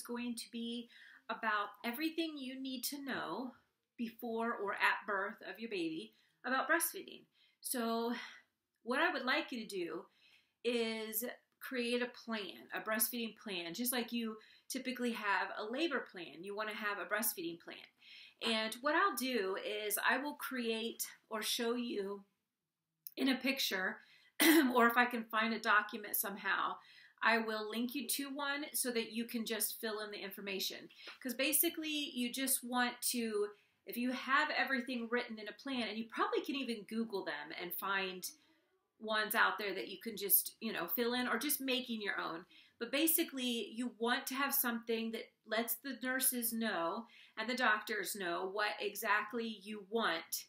going to be about everything you need to know before or at birth of your baby about breastfeeding. So what I would like you to do is create a plan, a breastfeeding plan, just like you typically have a labor plan. You want to have a breastfeeding plan. And what I'll do is I will create or show you in a picture, or if I can find a document somehow, I will link you to one so that you can just fill in the information. Because basically you just want to, if you have everything written in a plan, and you probably can even Google them and find ones out there that you can just, fill in, or just making your own. But basically you want to have something that lets the nurses know and the doctors know what exactly you want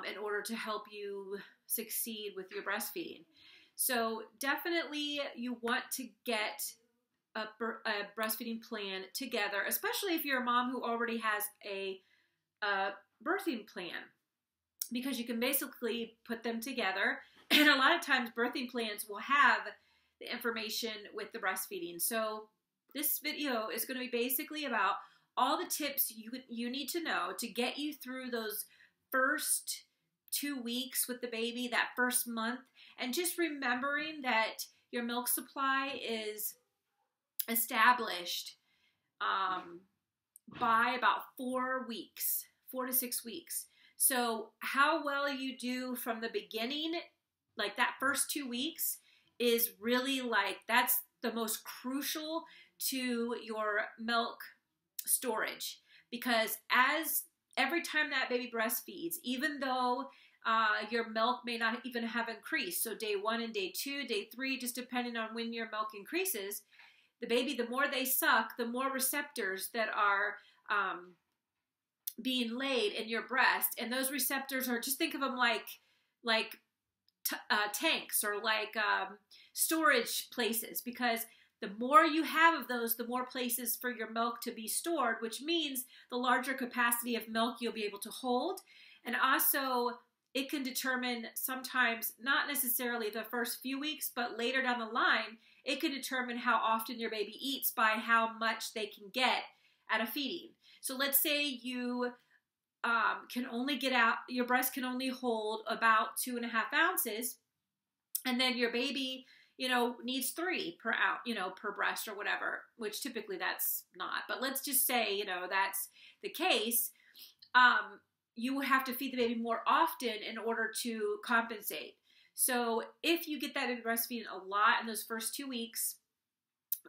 in order to help you succeed with your breastfeeding. So definitely you want to get a breastfeeding plan together, especially if you're a mom who already has a birthing plan, because you can basically put them together. And a lot of times birthing plans will have the information with the breastfeeding. So this video is going to be basically about all the tips you need to know to get you through those first 2 weeks with the baby, that first month, and just remembering that your milk supply is established by about 4 weeks, 4 to 6 weeks. So how well you do from the beginning, like that first 2 weeks, is really that's the most crucial to your milk storage. Because every time that baby breastfeeds, even though your milk may not even have increased, so day 1 and day 2, day 3, just depending on when your milk increases, the baby, the more they suck, the more receptors that are being laid in your breast. And those receptors are, just think of them like tanks, or like storage places, because the more you have of those, the more places for your milk to be stored, which means the larger capacity of milk you'll be able to hold. And also it can determine sometimes, not necessarily the first few weeks, but later down the line, it can determine how often your baby eats by how much they can get at a feeding. So let's say you can only your breast can only hold about 2.5 ounces, and then your baby, needs 3 per ounce, per breast or whatever, which typically that's not. But let's just say, that's the case. You would have to feed the baby more often in order to compensate. So if you get that baby breastfeeding a lot in those first 2 weeks,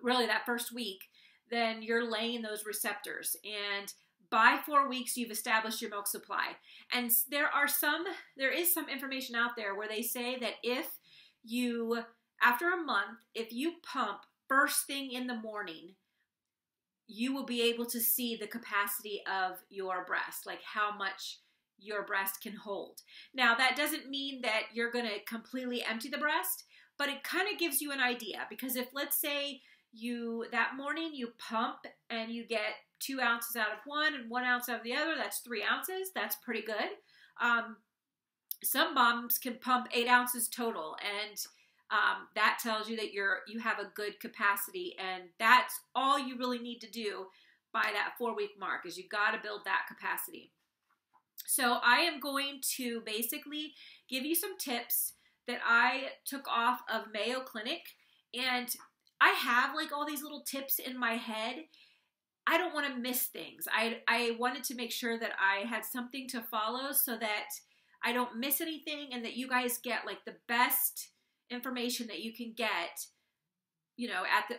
really that first week, then you're laying those receptors. And by 4 weeks, you've established your milk supply. And there is some information out there where they say that if you, after a month, if you pump first thing in the morning, you will be able to see the capacity of your breast, like how much your breast can hold. Now, that doesn't mean that you're going to completely empty the breast, but it kind of gives you an idea. Because if, let's say, that morning you pump and you get 2 ounces out of one and 1 ounce out of the other, that's 3 ounces. That's pretty good. Some moms can pump 8 ounces total, and that tells you that you have a good capacity, and that's all you really need to do by that 4-week mark, is you got to build that capacity. So I am going to basically give you some tips that I took off of Mayo Clinic, and I have all these little tips in my head. I don't want to miss things. I wanted to make sure that I had something to follow so that I don't miss anything, and that you guys get the best information that you can get,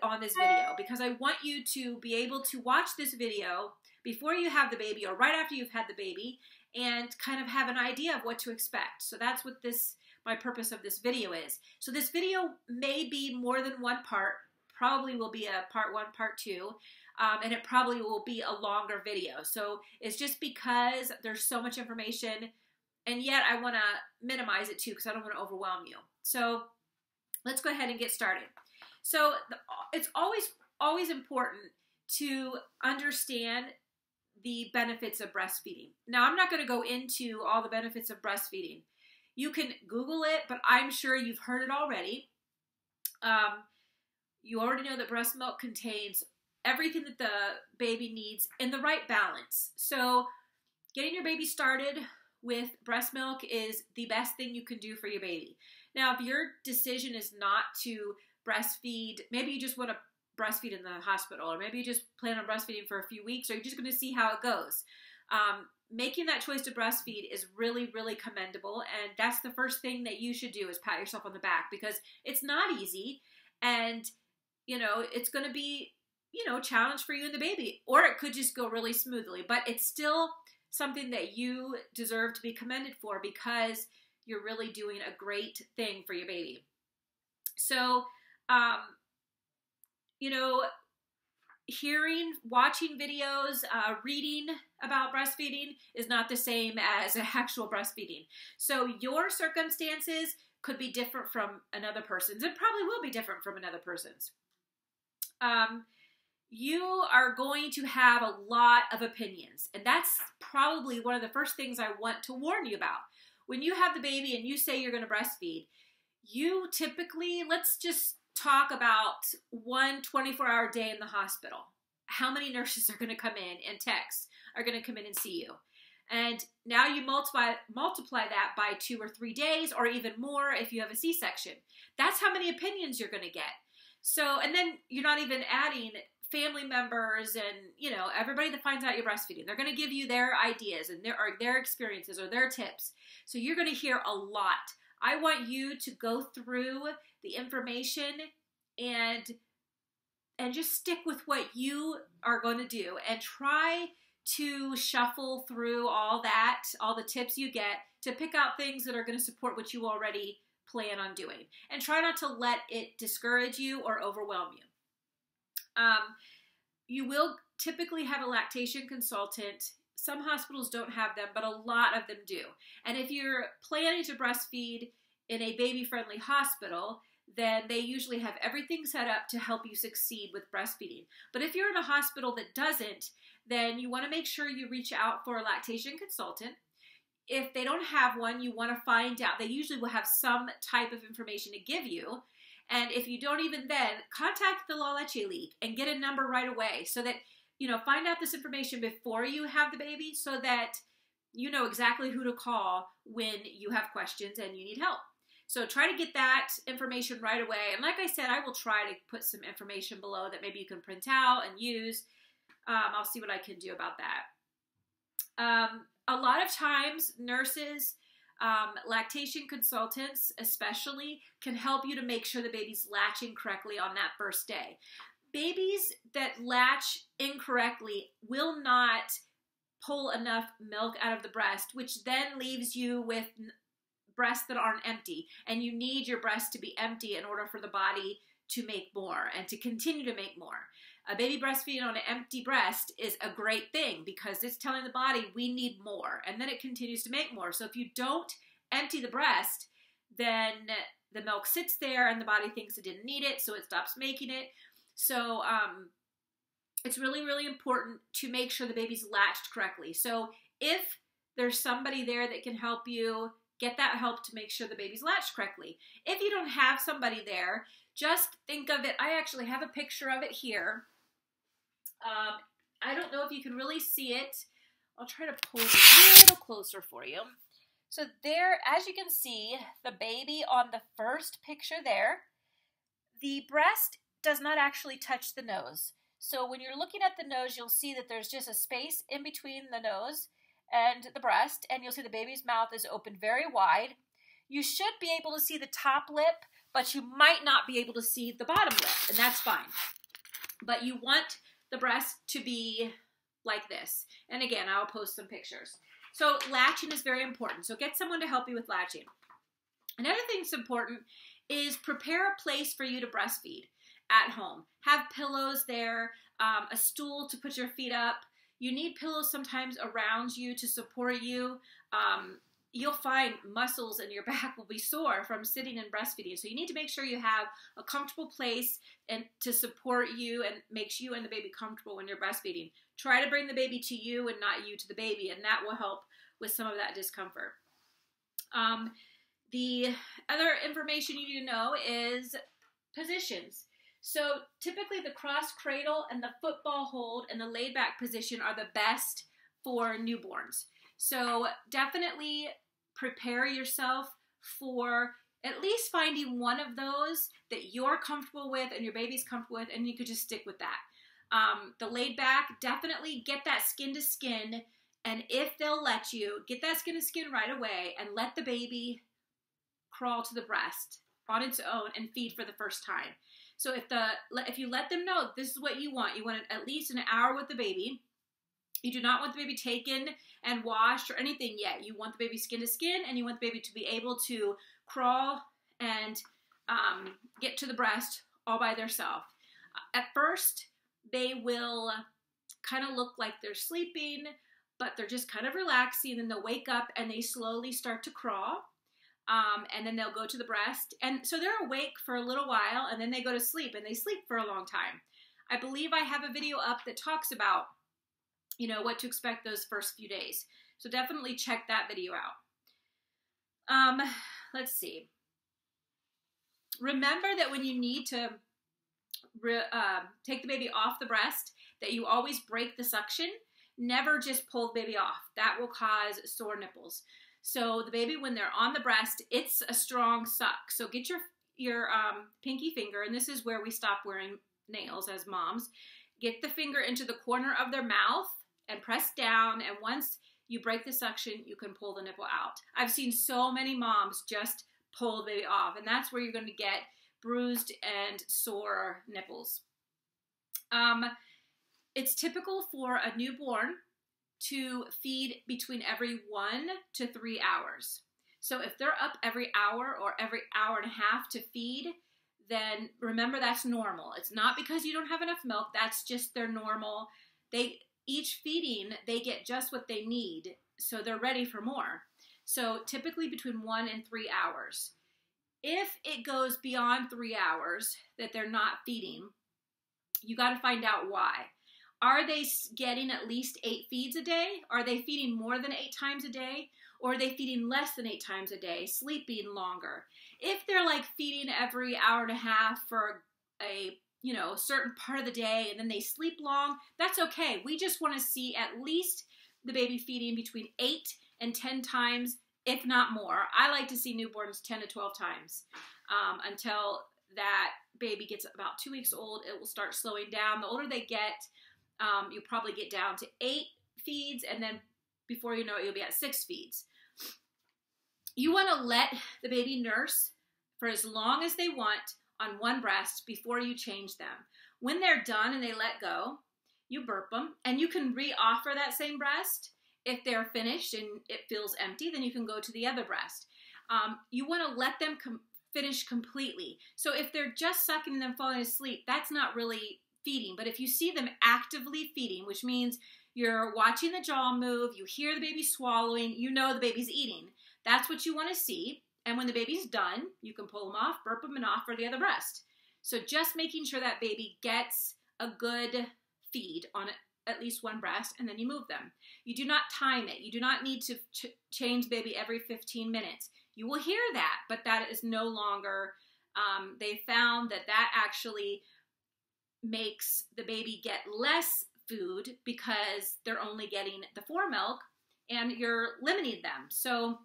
on this video, because I want you to be able to watch this video before you have the baby or right after you've had the baby, and kind of have an idea of what to expect. So that's what my purpose of this video is. So this video may be more than one part, probably will be a part 1, part 2, and it probably will be a longer video. So it's just because there's so much information, and yet I want to minimize it too, because I don't want to overwhelm you. So let's go ahead and get started. So it's always important to understand the benefits of breastfeeding. Now, I'm not going to go into all the benefits of breastfeeding. You can Google it, but I'm sure you've heard it already. You already know that breast milk contains everything that the baby needs in the right balance. So getting your baby started with breast milk is the best thing you can do for your baby. Now, if your decision is not to breastfeed, maybe you just want to breastfeed in the hospital, or maybe you just plan on breastfeeding for a few weeks, or you're just going to see how it goes. Making that choice to breastfeed is really, really commendable, and that's the first thing that you should do is pat yourself on the back, because it's not easy, and it's going to be a challenge for you and the baby, or it could just go really smoothly, but it's still something that you deserve to be commended for, because you're really doing a great thing for your baby. So watching videos, reading about breastfeeding is not the same as actual breastfeeding. So your circumstances could be different from another person's. It probably will be different from another person's. You are going to have a lot of opinions, and that's probably one of the first things I want to warn you about. When you have the baby and you say you're going to breastfeed, you typically, let's just talk about one 24-hour day in the hospital. How many nurses are going to come in and techs are going to come in and see you? And now you multiply that by 2 or 3 days, or even more if you have a C-section. That's how many opinions you're going to get. So, and then you're not even adding family members and, everybody that finds out you're breastfeeding. They're going to give you their ideas and their experiences or their tips. So you're going to hear a lot. I want you to go through the information and just stick with what you are going to do, and try to shuffle through all the tips you get to pick out things that are going to support what you already plan on doing. And try not to let it discourage you or overwhelm you. You will typically have a lactation consultant. Some hospitals don't have them, but a lot of them do. And if you're planning to breastfeed in a baby-friendly hospital, then they usually have everything set up to help you succeed with breastfeeding. But if you're in a hospital that doesn't, then you want to make sure you reach out for a lactation consultant. If they don't have one, you want to find out. They usually will have some type of information to give you. And if you don't even then, contact the La Leche League and get a number right away, so that, find out this information before you have the baby, so that you know exactly who to call when you have questions and you need help. So try to get that information right away. And like I said, I will try to put some information below that maybe you can print out and use. I'll see what I can do about that. A lot of times, nurses, lactation consultants especially, can help you to make sure the baby's latching correctly on that first day. Babies that latch incorrectly will not pull enough milk out of the breast, which then leaves you with breasts that aren't empty. And you need your breast to be empty in order for the body to make more and to continue to make more. A baby breastfeeding on an empty breast is a great thing, because it's telling the body we need more, and then it continues to make more. So if you don't empty the breast, then the milk sits there and the body thinks it didn't need it, so it stops making it. So it's really, really important to make sure the baby's latched correctly. So if there's somebody there that can help you, get that help to make sure the baby's latched correctly. If you don't have somebody there, just think of it. I actually have a picture of it here. I don't know if you can really see it. I'll try to pull it a little closer for you. So there, as you can see, the baby on the first picture there, the breast does not actually touch the nose. So when you're looking at the nose, you'll see that there's just a space in between the nose and the breast, and you'll see the baby's mouth is open very wide. You should be able to see the top lip, but you might not be able to see the bottom lip, and that's fine. But you want the breast to be like this. And again, I'll post some pictures. So latching is very important. So get someone to help you with latching. Another thing that's important is prepare a place for you to breastfeed at home. Have pillows there, a stool to put your feet up. You need pillows sometimes around you to support you. You'll find muscles in your back will be sore from sitting and breastfeeding. So you need to make sure you have a comfortable place and to support you and makes you and the baby comfortable when you're breastfeeding. Try to bring the baby to you and not you to the baby, and that will help with some of that discomfort. The other information you need to know is positions. So typically the cross cradle and the football hold and the laid back position are the best for newborns. So definitely prepare yourself for at least finding one of those that you're comfortable with and your baby's comfortable with, and you could just stick with that. The laid back, definitely get that skin to skin, and if they'll let you, get that skin to skin right away and let the baby crawl to the breast on its own and feed for the first time. So if you let them know this is what you want at least an hour with the baby. You do not want the baby taken and washed or anything yet. You want the baby skin to skin, and you want the baby to be able to crawl and get to the breast all by themselves. At first, they will kind of look like they're sleeping, but they're just kind of relaxing, and then they'll wake up and they slowly start to crawl. And then they'll go to the breast. And so they're awake for a little while, and then they go to sleep, and they sleep for a long time. I believe I have a video up that talks about, what to expect those first few days. So definitely check that video out. Let's see. Remember that when you need to take the baby off the breast, that you always break the suction. Never just pull the baby off. That will cause sore nipples. So the baby, when they're on the breast, it's a strong suck. So get your pinky finger, and this is where we stop wearing nails as moms. Get the finger into the corner of their mouth and press down, and once you break the suction, you can pull the nipple out. I've seen so many moms just pull the baby off, and that's where you're going to get bruised and sore nipples. It's typical for a newborn to feed between every 1 to 3 hours. So if they're up every hour or every hour and a half to feed, then remember that's normal. It's not because you don't have enough milk, that's just their normal. Each feeding, they get just what they need, so they're ready for more. So typically between 1 and 3 hours. If it goes beyond 3 hours that they're not feeding, you got to find out why. Are they getting at least 8 feeds a day? Are they feeding more than 8 times a day? Or are they feeding less than 8 times a day, sleeping longer? If they're like feeding every hour and a half for a certain part of the day and then they sleep long, that's okay. We just want to see at least the baby feeding between 8 and 10 times, if not more. I like to see newborns 10 to 12 times until that baby gets about 2 weeks old. It will start slowing down. The older they get, you'll probably get down to 8 feeds, and then before you know it, you'll be at 6 feeds. You want to let the baby nurse for as long as they want on one breast before you change them. When they're done and they let go, you burp them, and you can re-offer that same breast. If they're finished and it feels empty, then you can go to the other breast. You want to let them finish completely. So if they're just sucking and then falling asleep, that's not really feeding. But if you see them actively feeding, which means you're watching the jaw move, you hear the baby swallowing, you know the baby's eating. That's what you want to see. And when the baby's done, you can pull them off, burp them, and offer the other breast. So just making sure that baby gets a good feed on at least one breast, and then you move them. You do not time it. You do not need to change baby every 15 minutes. You will hear that, but that is no longer, they found that actually makes the baby get less food because they're only getting the formilk and you're limiting them. So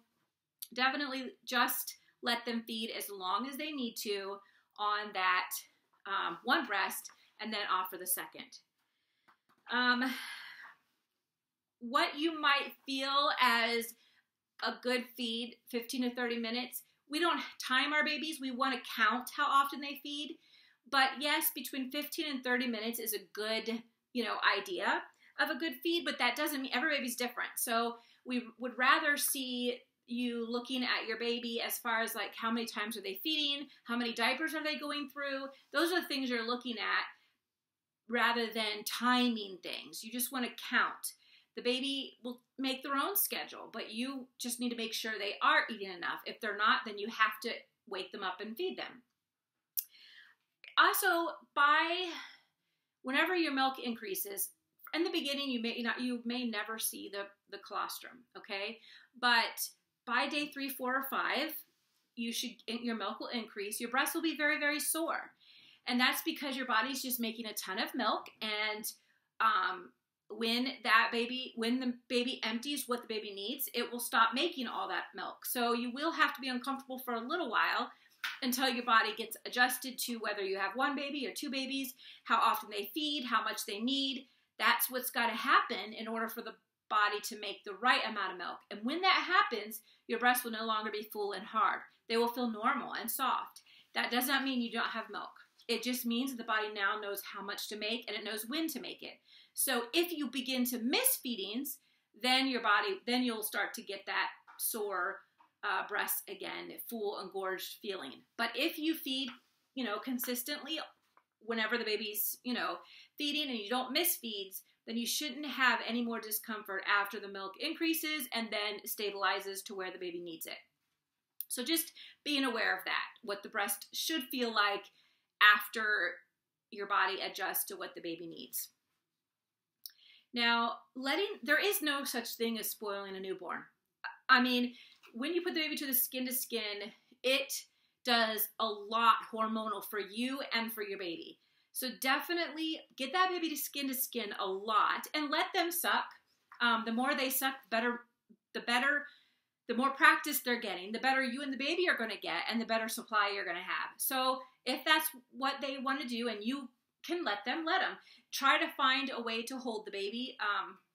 definitely just let them feed as long as they need to on that one breast, and then offer the second. What you might feel as a good feed, 15 to 30 minutes, we don't time our babies. We want to count how often they feed. But yes, between 15 and 30 minutes is a good, idea of a good feed, but that doesn't mean every baby's different. So we would rather see you looking at your baby as far as like how many times are they feeding, how many diapers are they going through. Those are the things you're looking at rather than timing things. You just want to count. The baby will make their own schedule, but you just need to make sure they are eating enough. If they're not, then you have to wake them up and feed them. Also, whenever your milk increases, in the beginning you may never see the colostrum, okay? But by day 3, 4, or 5, your milk will increase. Your breast will be very, very sore. And that's because your body's just making a ton of milk, and when the baby empties what the baby needs, it will stop making all that milk. So you will have to be uncomfortable for a little while until your body gets adjusted to whether you have one baby or two babies, how often they feed, how much they need. That's what's got to happen in order for the body to make the right amount of milk. And when that happens, your breasts will no longer be full and hard. They will feel normal and soft. That does not mean you don't have milk. It just means that the body now knows how much to make, and it knows when to make it. So if you begin to miss feedings, then you'll start to get that sore breast again, full and gorged feeling. But if you feed, consistently whenever the baby's, feeding, and you don't miss feeds, then you shouldn't have any more discomfort after the milk increases and then stabilizes to where the baby needs it. So just being aware of that, what the breast should feel like after your body adjusts to what the baby needs. Now, there is no such thing as spoiling a newborn. I mean, when you put the baby to skin, it does a lot hormonal for you and for your baby. So definitely get that baby to skin a lot and let them suck. The more they suck, the more practice they're getting, the better you and the baby are going to get, and the better supply you're going to have. So if that's what they want to do and you can let them. Try to find a way to hold the baby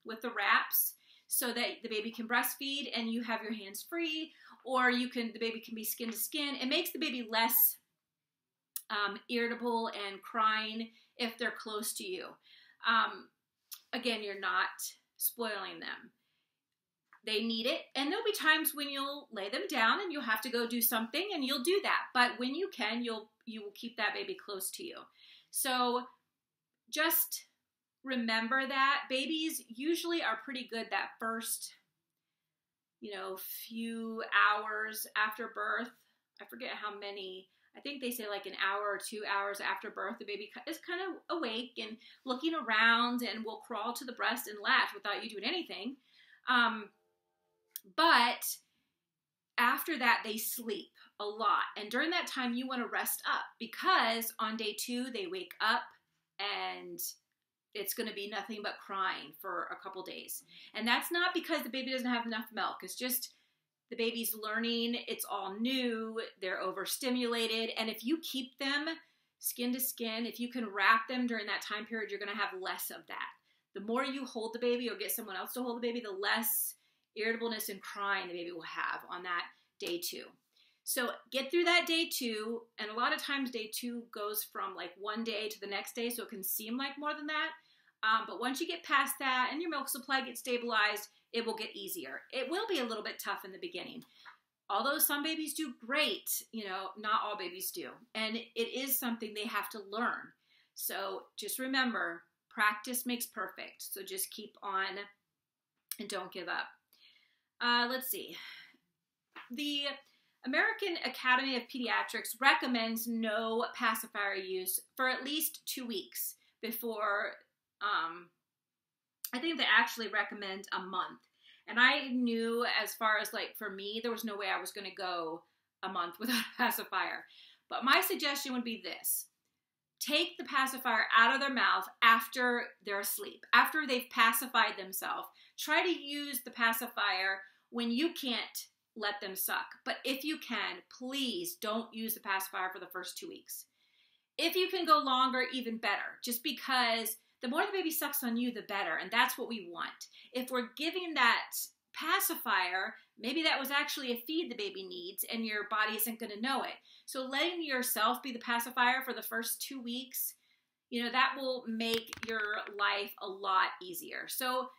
with the wraps so that the baby can breastfeed and you have your hands free, or the baby can be skin to skin. It makes the baby less irritable and crying if they're close to you. Again, you're not spoiling them. They need it, and there'll be times when you'll lay them down and you'll have to go do something, and you'll do that. But when you can, you will keep that baby close to you. So just remember that babies usually are pretty good that first, few hours after birth. I forget how many. I think they say like an hour or 2 hours after birth, the baby is kind of awake and looking around and will crawl to the breast and latch without you doing anything. But after that, they sleep a lot. And during that time, you want to rest up, because on day 2, they wake up and it's going to be nothing but crying for a couple days. And that's not because the baby doesn't have enough milk. It's just the baby's learning. It's all new. They're overstimulated. And if you keep them skin to skin, if you can wrap them during that time period, you're going to have less of that. The more you hold the baby or get someone else to hold the baby, the less irritableness and crying the baby will have on that day 2. So get through that day 2, and a lot of times day 2 goes from like one day to the next day, so it can seem like more than that. But once you get past that and your milk supply gets stabilized, it will get easier. It will be a little bit tough in the beginning. Although some babies do great, not all babies do. And it is something they have to learn. So just remember, practice makes perfect. So just keep on and don't give up. Let's see. The American Academy of Pediatrics recommends no pacifier use for at least 2 weeks before, I think they actually recommend a month. And I knew, as far as like for me, there was no way I was going to go a month without a pacifier. But my suggestion would be this. Take the pacifier out of their mouth after they're asleep, after they've pacified themselves. Try to use the pacifier when you can't let them suck. But if you can, please don't use the pacifier for the first 2 weeks. If you can go longer, even better, just because the more the baby sucks on you, the better, and that's what we want. If we're giving that pacifier, maybe that was actually a feed the baby needs, and your body isn't going to know it. So letting yourself be the pacifier for the first 2 weeks, that will make your life a lot easier. So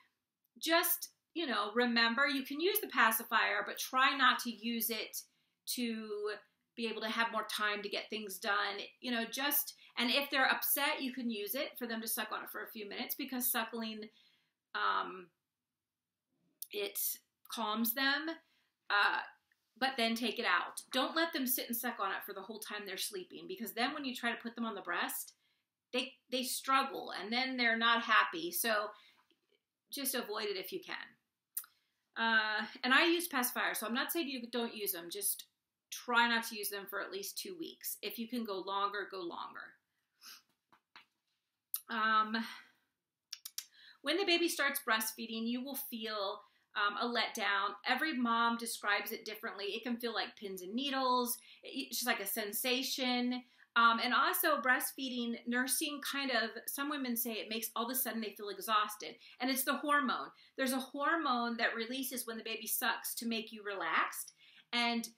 just, remember, you can use the pacifier, but try not to use it to be able to have more time to get things done. And if they're upset, you can use it for them to suck on it for a few minutes, because suckling, it calms them, but then take it out. Don't let them sit and suck on it for the whole time they're sleeping, because then when you try to put them on the breast, they struggle, and then they're not happy. So just avoid it if you can. And I use pacifiers, so I'm not saying you don't use them. Just try not to use them for at least 2 weeks. If you can go longer, go longer. When the baby starts breastfeeding, you will feel a letdown. Every mom describes it differently. It can feel like pins and needles. It's just like a sensation. And also breastfeeding, nursing some women say it makes all of a sudden they feel exhausted. And it's the hormone. There's a hormone that releases when the baby sucks to make you relaxed. And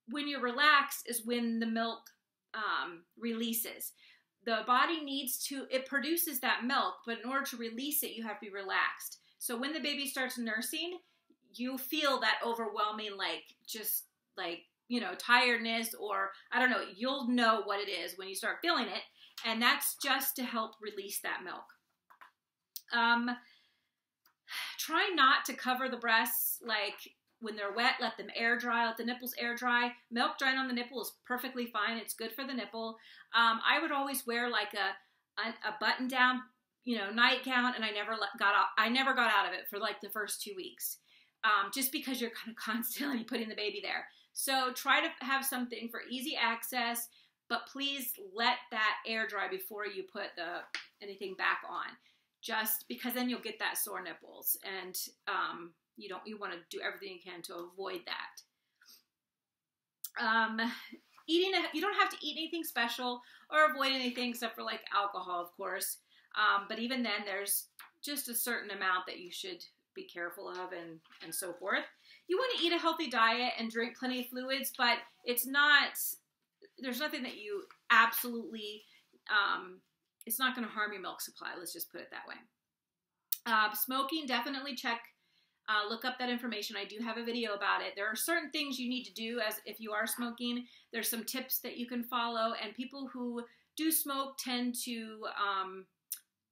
when you're relaxed is when the milk releases. The body it produces that milk, but in order to release it, you have to be relaxed. So when the baby starts nursing, you feel that overwhelming, tiredness, or I don't know, you'll know what it is when you start feeling it. And that's just to help release that milk. Try not to cover the breasts, when they're wet, let them air dry, let the nipples air dry. Milk drying on the nipple is perfectly fine. It's good for the nipple. I would always wear a button down, nightgown, and I never got out of it for the first 2 weeks. Just because you're kind of constantly putting the baby there. So try to have something for easy access, but please let that air dry before you put anything back on. Just because then you'll get that sore nipples, and you want to do everything you can to avoid that. You don't have to eat anything special or avoid anything except for alcohol, of course. But even then, there's just a certain amount that you should be careful of, and so forth. You want to eat a healthy diet and drink plenty of fluids, but there's nothing that you absolutely, it's not going to harm your milk supply. Let's just put it that way. Smoking, definitely look up that information. I do have a video about it. There are certain things you need to do if you are smoking. There's some tips that you can follow, and people who do smoke tend to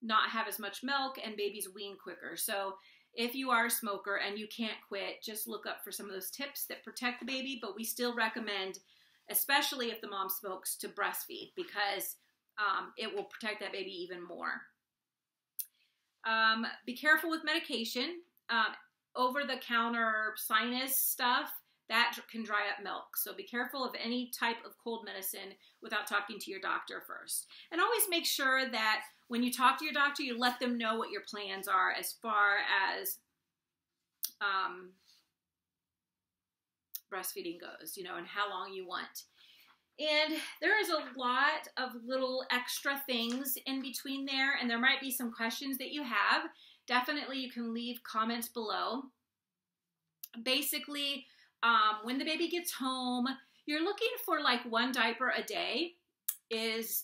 not have as much milk, and babies wean quicker. So if you are a smoker and you can't quit, just look up for some of those tips that protect the baby, but we still recommend, especially if the mom smokes, to breastfeed, because it will protect that baby even more. Be careful with medication. Over-the-counter sinus stuff, that can dry up milk. So be careful of any type of cold medicine without talking to your doctor first. And always make sure that when you talk to your doctor, you let them know what your plans are as far as breastfeeding goes, and how long you want. And there is a lot of little extra things in between there, and there might be some questions that you have. Definitely you can leave comments below. Basically, when the baby gets home, you're looking for 1 diaper a day is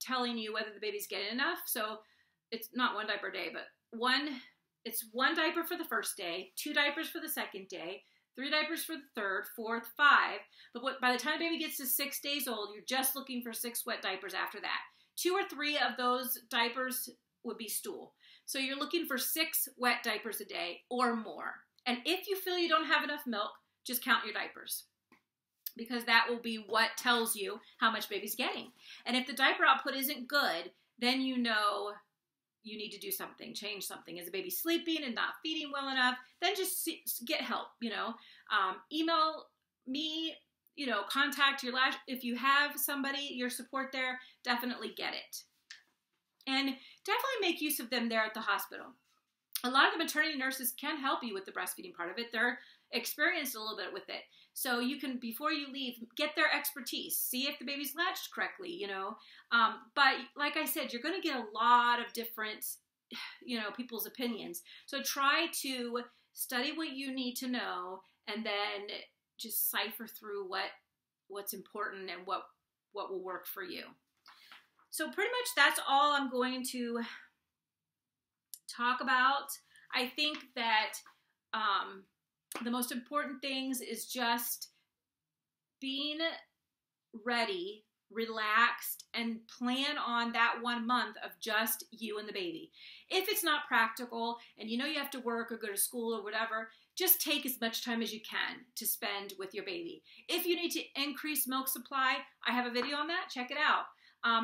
telling you whether the baby's getting enough. So it's not 1 diaper a day, but it's 1 diaper for the first day, 2 diapers for the second day, 3 diapers for the third, fourth, 5. But by the time the baby gets to 6 days old, you're just looking for 6 wet diapers after that. 2 or 3 of those diapers would be stool. So you're looking for 6 wet diapers a day or more. And if you feel you don't have enough milk, just count your diapers, because that will be what tells you how much baby's getting. And if the diaper output isn't good, then you know you need to do something, change something. Is the baby sleeping and not feeding well enough? Then just get help, email me, contact your if you have somebody, your support there, definitely get it. And definitely make use of them there at the hospital. A lot of the maternity nurses can help you with the breastfeeding part of it. They're experienced a little bit with it. So you can, before you leave, get their expertise. See if the baby's latched correctly, But like I said, you're going to get a lot of different, people's opinions. So try to study what you need to know, and then just cipher through what's important and what will work for you. So pretty much that's all I'm going to talk about. I think that the most important things is just being ready, relaxed, and plan on that 1 month of just you and the baby. If it's not practical and you have to work or go to school or whatever, just take as much time as you can to spend with your baby. If you need to increase milk supply, I have a video on that. Check it out.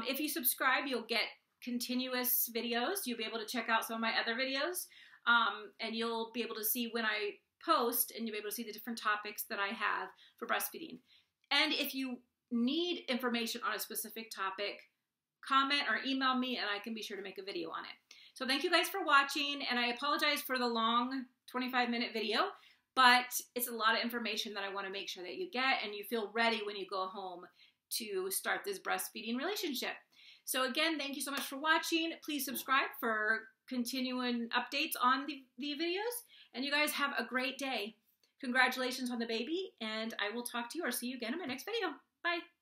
If you subscribe, you'll get continuous videos. You'll be able to check out some of my other videos, and you'll be able to see when I post, and you'll be able to see the different topics that I have for breastfeeding. And if you need information on a specific topic, comment or email me, and I can be sure to make a video on it. So thank you guys for watching, and I apologize for the long 25-minute video, but it's a lot of information that I want to make sure that you get and you feel ready when you go home to start this breastfeeding relationship. So again, thank you so much for watching. Please subscribe for continuing updates on the videos, and you guys have a great day. Congratulations on the baby, and I will talk to you or see you again in my next video. Bye.